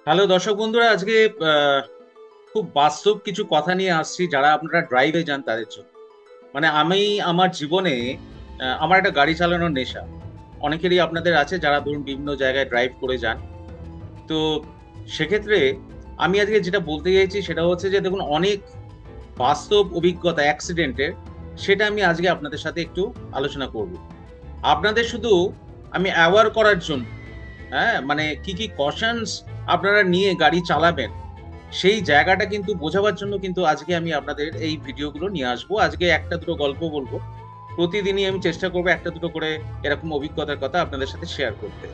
Hello দর্শক বন্ধুরা, আজকে খুব বাস্তব কিছু কথা নিয়ে আসছি যারা আপনারা ড্রাইভে যান তাদের জন্য। মানে আমি আমার জীবনে আমার একটা গাড়ি চালানোর নেশা। অনেকেরই আপনাদের আছে যারা ধরুন বিভিন্ন জায়গায় ড্রাইভ করে যান। তো সেক্ষেত্রে আমি আজকে যেটা বলতে চাইছি সেটা হচ্ছে যে দেখুন অনেক বাস্তব অভিজ্ঞতা অ্যাক্সিডেন্টের, সেটা আমি আজকে আপনাদের সাথে একটু আলোচনা করব। আপনাদের শুধু আমি অ্যাওয়ার করার জন্য, হ্যাঁ? মানে কি কশনস আপনারা নিয়ে গাড়ি চালাবেন সেই জায়গাটা কিন্তু বোঝাবার জন্য কিন্তু আজকে আমি আপনাদের এই ভিডিওগুলো নিয়ে আসবো। আজকে ১ টা ২ টো গল্প বলব। প্রতিদিনই আমি চেষ্টা করব ১ টা ২ টো করে এরকম অভিজ্ঞতার কথা আপনাদের সাথে শেয়ার করতে।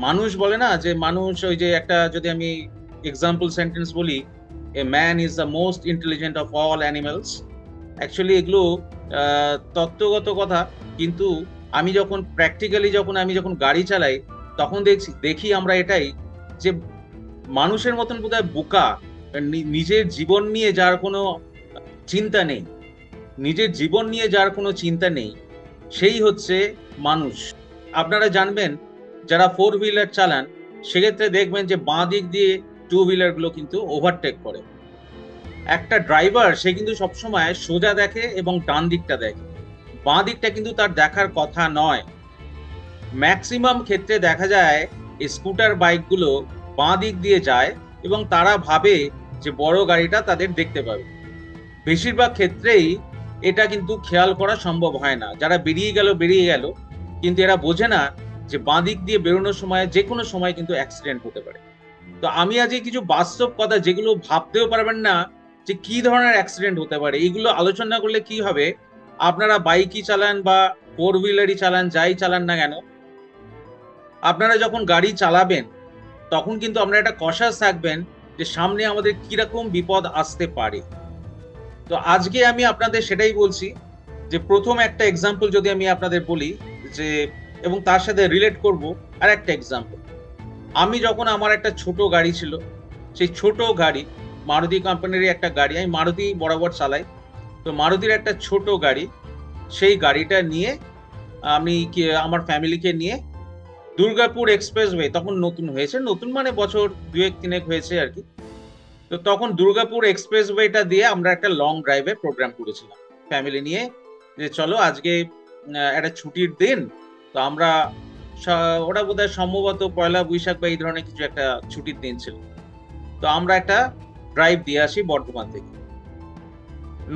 মানুষ বলে না যে মানুষ ওই যে একটা যদি আমি এক্সাম্পল সেন্টেন্স বলি, "A man is the most intelligent of all animals." Actually এগুলো আ তত্ত্বগত কথা। কিন্তু আমি যখন গাড়ি চালাই তখন দেখি আমরা এটাই যে মানুষের মতন বোধহয় বোকা, নিজের জীবন নিয়ে যার কোনো চিন্তা নেই, নিজের জীবন নিয়ে যার কোনো চিন্তা নেই, সেই হচ্ছে মানুষ। আপনারা জানবেন যারা 4 হুইলার চালান, সেক্ষেত্রে দেখবেন যে বাঁ দিক দিয়ে 2 হুইলার গুলো কিন্তু ওভারটেক করে। একটা ড্রাইভার সে কিন্তু সবসময় সোজা দেখে এবং ডান দিকটা দেখে। বাঁ দিকটা কিন্তু তার দেখার কথা নয়। মেক্সিমাম ক্ষেত্রে দেখা যায় এই স্কুটার বাইকগুলো বাঁ দিক দিয়ে যায় এবং তারা ভাবে যে বড় গাড়িটা তাদের দেখতে পাবে। বেশিরভাগ ক্ষেত্রেই এটা কিন্তু খেয়াল করা সম্ভব হয় না। যারা বেরিয়ে গেল। কিন্তু এরা বোঝে না যে বাঁ দিক দিয়ে বেরোনোর সময় যেকোনো সময় কিন্তু অ্যাক্সিডেন্ট হতে পারে। তো আমি আজকে কিছু বাস্তব কথা যেগুলো ভাবতেও পারবেন না যে কি ধরনের অ্যাক্সিডেন্ট হতে পারে। এগুলো আলোচনা করলে কি হবে, আপনারা বাইকই চালান বা 4 হুইলারই চালান, যাই চালান না কেন, আপনারা যখন গাড়ি চালাবেন তখন কিন্তু আপনারা একটা কশাস থাকবেন যে সামনে আমাদের কিরকম বিপদ আসতে পারে। তো আজকে আমি আপনাদের সেটাই বলছি যে ১ম একটা এক্সাম্পল যদি আমি আপনাদের বলি যে, এবং তার সাথে রিলেট করব আরেকটা এক্সাম্পল। আমি যখন আমার একটা ছোট গাড়ি ছিল, সেই ছোট গাড়ি মারুতি কোম্পানিরই একটা গাড়ি। আমি মারুতি বরাবর চালাই। তো মারুতির একটা ছোট গাড়ি, সেই গাড়িটা নিয়ে আমার ফ্যামিলিকে নিয়ে দুর্গাপুর এক্সপ্রেসওয়ে তখন নতুন হয়েছে। নতুন মানে বছর ২ ১ ৩ এক হয়েছে আরকি। তো তখন দুর্গাপুর এক্সপ্রেসওয়েটা দিয়ে আমরা একটা লং ড্রাইভ এর প্রোগ্রাম করেছিলাম ফ্যামিলি নিয়ে। যে চলো আজকে একটা ছুটির দিন। তো আমরা ওটা বোধহয় সম্ভবত পয়লা বৈশাখ বা এই ধরনের কিছু একটা ছুটির দিন ছিল। তো আমরা একটা ড্রাইভ দিয়ে আসি বর্ধমান থেকে।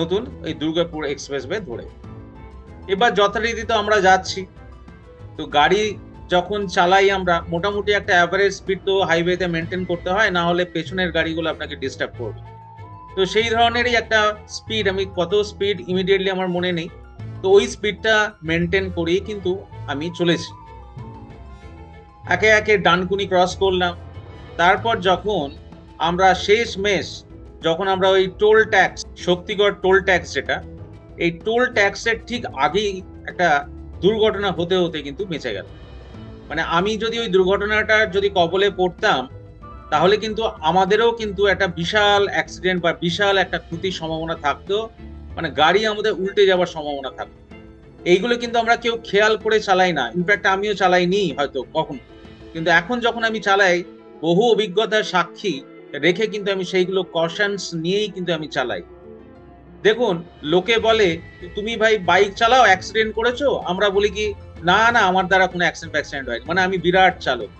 নতুন এই দুর্গাপুর এক্সপ্রেসওয়ে ধরে। এবার যথারীতি তো আমরা যাচ্ছি। তো গাড়ি যখন চালাই আমরা মোটামুটি একটা এভারেজ স্পিড তো হাইওয়েতে মেইনটেইন করতে হয়, না হলে পেছনের গাড়িগুলো আপনাকে ডিস্টার্ব করবে। তো সেই ধরনেরই একটা স্পিড, আমি কত স্পিড ইমিডিয়েটলি আমার মনে নেই। তো ওই স্পিডটা মেইনটেইন করেই কিন্তু আমি চলেছি। একে ডানকুনি ক্রস করলাম। তারপর আমরা শেষমেষ যখন আমরা ওই toll tax, Shaktigarh toll tax যেটা, এই টোল ট্যাক্সের ঠিক আগেই একটা দুর্ঘটনা হতে কিন্তু বেঁচে গেল। মানে আমি যদি ওই দুর্ঘটনাটার যদি কবলে পড়তাম, তাহলে কিন্তু আমাদেরও কিন্তু একটা বিশাল অ্যাক্সিডেন্ট বা বিশাল একটা ক্ষতির সম্ভাবনা থাকতো। মানে গাড়ি আমাদের উল্টে যাবার সম্ভাবনা থাকতো। এইগুলো কিন্তু আমরা কেউ খেয়াল করে চালাই না। ইনফেক্ট আমিও চালাইনি হয়তো কখনো। কিন্তু এখন যখন আমি চালাই, বহু অভিজ্ঞতার সাক্ষী রেখে কিন্তু আমি সেইগুলো কশনস নিয়েই কিন্তু আমি চালাই। দেখুন, লোকে বলে, "তুমি ভাই বাইক চালাও, অ্যাক্সিডেন্ট করেছো?" আমরা বলি কি, "না, আমার দ্বারা কোনো অ্যাক্সিডেন্ট হয়নি।" মানে আমি বিরাট চালক।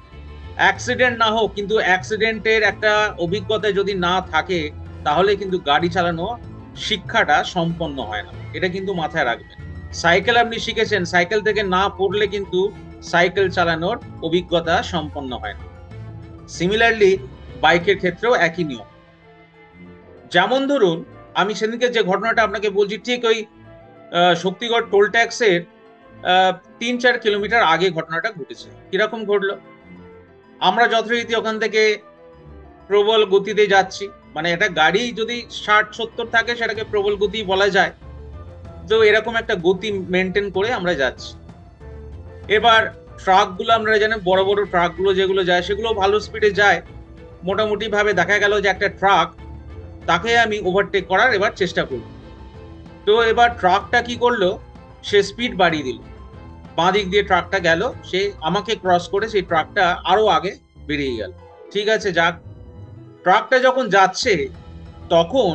অ্যাক্সিডেন্ট না হোক কিন্তু অ্যাক্সিডেন্টের একটা অভিজ্ঞতা যদি না থাকে, তাহলে কিন্তু গাড়ি চালানো শিক্ষাটা সম্পন্ন হয় না। এটা কিন্তু মাথায় রাখবেন। সাইকেল আপনি শিখেছেন, সাইকেল থেকে না পড়লে কিন্তু সাইকেল চালানোর অভিজ্ঞতা সম্পন্ন হয় না। সিমিলারলি বাইকের ক্ষেত্রেও একই নিয়ম। যেমন ধরুন, আমি সেদিনকে যে ঘটনাটা আপনাকে বলছি ঠিক ওই শক্তিগড় টোল ট্যাক্সের আ ৩-৪ কিলোমিটার আগে ঘটনাটা ঘটেছে। কিরকম ঘটলো? আমরা যথারীতি ওখান থেকে প্রবল গতিতে যাচ্ছি। মানে একটা গাড়ি যদি ৬০-৭০ থাকে সেটাকে প্রবল গতি বলা যায়। তো এরকম একটা গতি মেইনটেইন করে আমরা যাচ্ছি। এবার ট্রাকগুলো আপনারা জানেন, বড় ট্রাকগুলো যেগুলো যায় সেগুলো ভালো স্পিডে যায়। মোটামুটি ভাবে দেখা গেল যে একটা ট্রাক, তাকে আমি ওভারটেক করার এবার চেষ্টা করব। তো এবার ট্রাকটা কি করলো? সে স্পিড বাড়িয়ে দিল। বাঁ দিক দিয়ে ট্রাকটা গেল। সে আমাকে ক্রস করে সেই ট্রাকটা আরো আগে বেরিয়ে গেল। ঠিক আছে, যাক। ট্রাকটা যখন যাচ্ছে তখন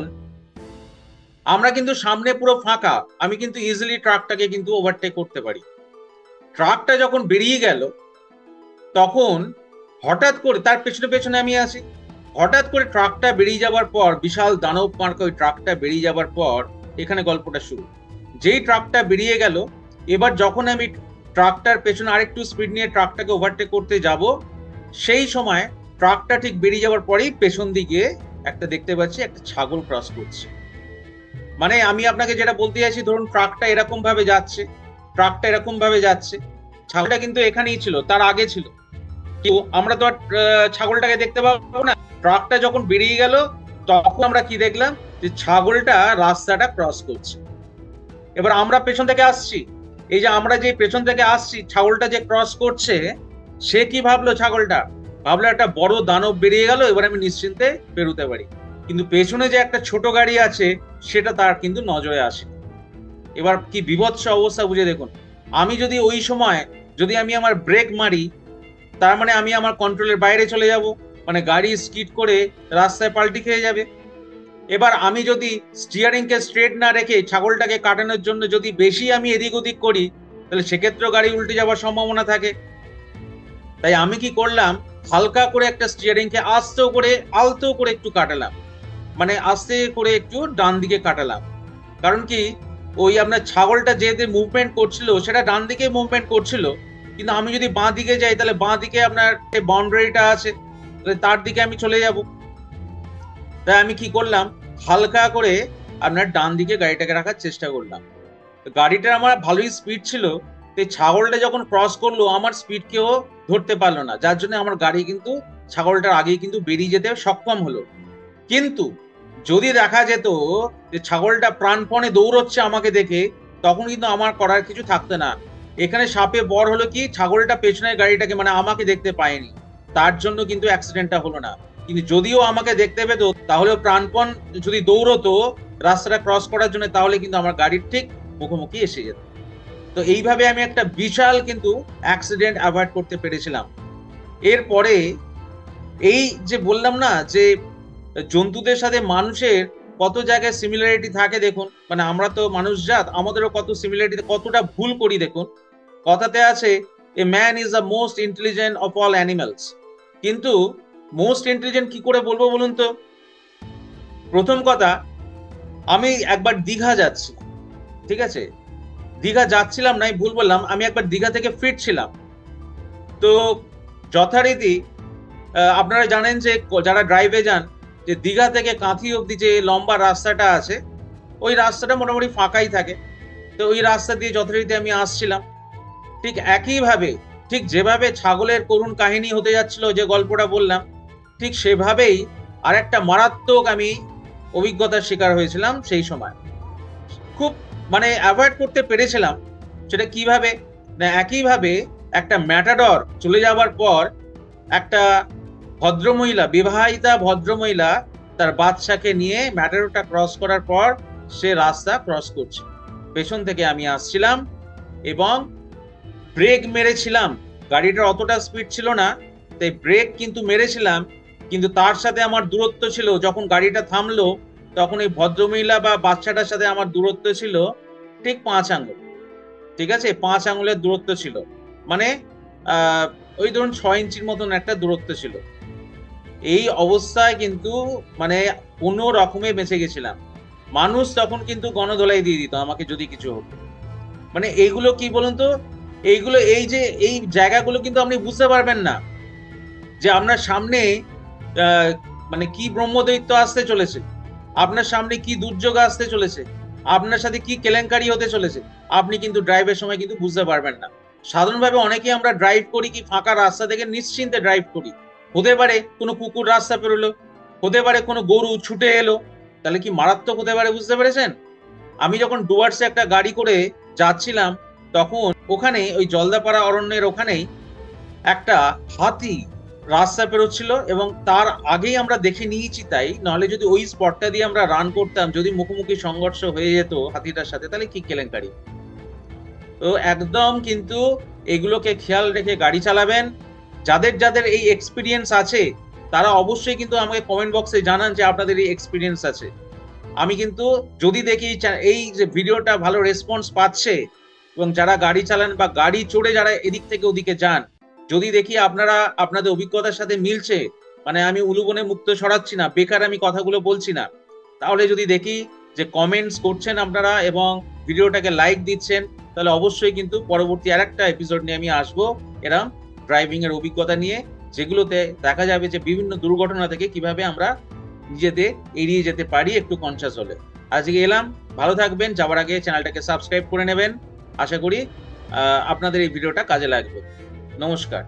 আমরা কিন্তু সামনে পুরো ফাঁকা, আমি কিন্তু ইজিলি ট্রাকটাকে কিন্তু ওভারটেক করতে পারি। ট্রাকটা যখন বেরিয়ে গেল তখন হঠাৎ করে তার পেছনে পেছনে আমি আসি। হঠাৎ করে ট্রাকটা বেরিয়ে যাবার পর, বিশাল দানব মার্কা ওই ট্রাকটা বেরিয়ে যাবার পর এখানে গল্পটা শুরু। যেই ট্রাকটা বেরিয়ে গেল, এবার যখন আমি ট্রাকটার পেছনে আরেকটু স্পিড নিয়ে ট্রাকটাকে ওভারটেক করতে যাব, সেই সময় ট্রাকটা ঠিক বেরিয়ে যাওয়ার পরেই পেছন দিকে একটা দেখতে পাচ্ছি একটা ছাগল ক্রস করছে। মানে আমি আপনাকে যেটা বলতে চাইছি, ধরুন ট্রাকটা এরকম ভাবে যাচ্ছে, ট্রাকটা এরকম ভাবে যাচ্ছে, ছাগলটা কিন্তু এখানেই ছিল, তার আগে ছিল, কিন্তু আমরা তো আর ছাগলটাকে দেখতে পাবো না। ট্রাকটা যখন বেরিয়ে গেল তখন আমরা কি দেখলাম, যে ছাগলটা রাস্তাটা ক্রস করছে। এবার আমরা পেছন থেকে আসছি, এই যে আমরা যে পেছন থেকে আসছি, ছাগলটা যে ক্রস করছে, সে কি ভাবলো, ছাগলটা ভাবলো একটা বড় দানব বেরিয়ে গেল, এবার আমি নিশ্চিন্তে বেরোতে পারি। কিন্তু পেছনে যে একটা ছোট গাড়ি আছে সেটা তার কিন্তু নজরে আসে। এবার কি বিভৎস অবস্থা বুঝে দেখুন। আমি যদি ওই সময় যদি আমি আমার ব্রেক মারি, তার মানে আমি আমার কন্ট্রোলের বাইরে চলে যাব, মানে গাড়ি স্কিড করে রাস্তায় পাল্টি খেয়ে যাবে। এবার আমি যদি স্টিয়ারিংকে স্ট্রেট না রেখে ছাগলটাকে কাটানোর জন্য যদি বেশি আমি এদিক ওদিক করি, তাহলে সেক্ষেত্রেও গাড়ি উল্টে যাওয়ার সম্ভাবনা থাকে। তাই আমি কি করলাম, হালকা করে একটা স্টিয়ারিংকে আলতো করে একটু কাটালাম, মানে আস্তে করে একটু ডান দিকে কাটালাম। কারণ কি, ওই আপনার ছাগলটা যেতে মুভমেন্ট করছিল সেটা ডান দিকে মুভমেন্ট করছিল, কিন্তু আমি যদি বাঁ দিকে যাই তাহলে বাঁ দিকে আপনার বাউন্ডারিটা আছে, তাহলে তার দিকে আমি চলে যাব। তাই আমি কি করলাম, হালকা করে আপনার ডান দিকে গাড়িটাকে রাখার চেষ্টা করলাম। গাড়িটার আমার ভালোই স্পিড ছিল, তো ছাগলটা যখন ক্রস করলো আমার স্পিড কেউ ধরতে পারলো না, যার জন্য আমার গাড়ি কিন্তু ছাগলটার আগেই কিন্তু বেরিয়ে যেতে সক্ষম হলো। কিন্তু যদি দেখা যেত যে ছাগলটা প্রাণপণে দৌড়চ্ছে আমাকে দেখে, তখন কিন্তু আমার করার কিছু থাকতো না। এখানে সাপে বর হলো কি, ছাগলটা পেছনের গাড়িটাকে মানে আমাকে দেখতে পায়নি, তার জন্য কিন্তু অ্যাক্সিডেন্টটা হলো না। কিন্তু যদিও আমাকে দেখতে পেতো, তাহলে প্রাণপণ যদি দৌড়তো রাস্তাটা ক্রস করার জন্য, তাহলে কিন্তু আমার গাড়ির ঠিক মুখোমুখি এসে যেত। তো এইভাবে আমি একটা বিশাল কিন্তু অ্যাক্সিডেন্ট অ্যাভয়েড করতে পেরেছিলাম। এরপরে এই যে বললাম না যে জন্তুদের সাথে মানুষের কত জায়গায় সিমিলারিটি থাকে দেখুন, মানে আমরা তো মানুষ জাত, আমাদেরও কত সিমিলারিটি, কতটা ভুল করি দেখুন। কথাতে আছে a man is the most intelligent of all animals. কিন্তু মোস্ট ইন্টেলিজেন্ট কি করে বলবো বলুন তো? প্রথম কথা, আমি একবার দীঘা যাচ্ছি, ঠিক আছে, দীঘা যাচ্ছিলাম নাই, ভুল বললাম, আমি একবার দীঘা থেকে ফিরছিলাম। তো যথারীতি আপনারা জানেন যে যারা ড্রাইভে যান, যে দীঘা থেকে কাঁথি অব্দি যে লম্বা রাস্তাটা আছে, ওই রাস্তাটা মোটামুটি ফাঁকাই থাকে। তো ওই রাস্তা দিয়ে যথারীতি আমি আসছিলাম, ঠিক একইভাবে, ঠিক যেভাবে ছাগলের করুণ কাহিনী হতে যাচ্ছিল, যে গল্পটা বললাম, ঠিক সেভাবেই আরেকটা মারাত্মক আমি অভিজ্ঞতার শিকার হয়েছিলাম সেই সময়। খুব মানে অ্যাভয়েড করতে পেরেছিলাম। সেটা কিভাবে না, একইভাবে একটা ম্যাটাডর চলে যাওয়ার পর একটা ভদ্রমহিলা, বিবাহিতা ভদ্রমহিলা তার বাচ্চাকে নিয়ে ম্যাটাডরটা ক্রস করার পর সে রাস্তা ক্রস করছে, পেছন থেকে আমি আসছিলাম এবং ব্রেক মেরেছিলাম। গাড়িটার অতটা স্পিড ছিল না, তাই ব্রেক কিন্তু মেরেছিলাম, কিন্তু তার সাথে আমার দূরত্ব ছিল, যখন গাড়িটা থামলো তখন এই ভদ্রমহিলা বা বাচ্চাটার সাথে আমার দূরত্ব ছিল ঠিক 5 আঙ্গুল। ঠিক আছে, 5 আঙ্গুলের দূরত্ব ছিল, মানে ওই ধরুন 6 ইঞ্চির মতন একটা দূরত্ব ছিল। এই অবস্থায় কিন্তু মানে কোনো রকমে বেঁচে গেছিলাম। মানুষ তখন কিন্তু গণধোলাই দিয়ে দিত আমাকে যদি কিছু হতো। মানে এইগুলো কি বলুন তো, এইগুলো এই যে এই জায়গাগুলো কিন্তু আপনি বুঝতে পারবেন না যে আপনার সামনে মানে কি ব্রহ্মদৈত্য আসতে চলেছে, আপনার সামনে কি দুর্যোগ আসতে চলেছে, আপনার সাথে কি কেলেঙ্কারি হতে চলেছে, আপনি কিন্তু ড্রাইভের সময় কিন্তু বুঝতে পারবেন না। সাধারণভাবে অনেকেই আমরা ড্রাইভ করি কি ফাঁকা রাস্তা থেকে নিশ্চিন্তে ড্রাইভ করি। হতে পারে কোনো কুকুর রাস্তা পেরোলো, হতে পারে কোনো গরু ছুটে এলো, তাহলে কি মারাত্মক হতে পারে, বুঝতে পেরেছেন? আমি যখন ডুয়ার্সে একটা গাড়ি করে যাচ্ছিলাম, তখন ওখানে ওই জলদাপাড়া অরণ্যের ওখানেই একটা হাতি রাস্তা পেরোচ্ছিল, এবং তার আগেই আমরা দেখে নিয়েছি, তাই নাহলে যদি ওই স্পটটা দিয়ে আমরা রান করতাম, যদি মুখোমুখি সংঘর্ষ হয়ে যেত হাতিটার সাথে, তাহলে কি কেলেঙ্কারি। তো একদম কিন্তু এগুলোকে খেয়াল রেখে গাড়ি চালাবেন। যাদের যাদের এই এক্সপিরিয়েন্স আছে, তারা অবশ্যই কিন্তু আমাকে কমেন্ট বক্সে জানান যে আপনাদের এই এক্সপিরিয়েন্স আছে। আমি কিন্তু যদি দেখি এই যে ভিডিওটা ভালো রেসপন্স পাচ্ছে এবং যারা গাড়ি চালান বা গাড়ি চড়ে যারা এদিক থেকে ওদিকে যান, যদি দেখি আপনারা আপনাদের অভিজ্ঞতার সাথে মিলছে, মানে আমি উলুবনে মুক্ত ছড়াচ্ছি না, বেকার আমি কথাগুলো বলছি না, তাহলে যদি দেখি যে কমেন্টস করছেন আপনারা এবং ভিডিওটাকে লাইক দিচ্ছেন, তাহলে অবশ্যই কিন্তু পরবর্তী আরেকটা এপিসোড নিয়ে আমি আসবো এরম ড্রাইভিং এর অভিজ্ঞতা নিয়ে, যেগুলোতে দেখা যাবে যে বিভিন্ন দুর্ঘটনা থেকে কিভাবে আমরা নিজেদের এড়িয়ে যেতে পারি একটু কনসিয়াস হলে। আজকে এলাম, ভালো থাকবেন, যাওয়ার আগে চ্যানেলটাকে সাবস্ক্রাইব করে নেবেন। আশা করি আপনাদের এই ভিডিওটা কাজে লাগবে। নমস্কার।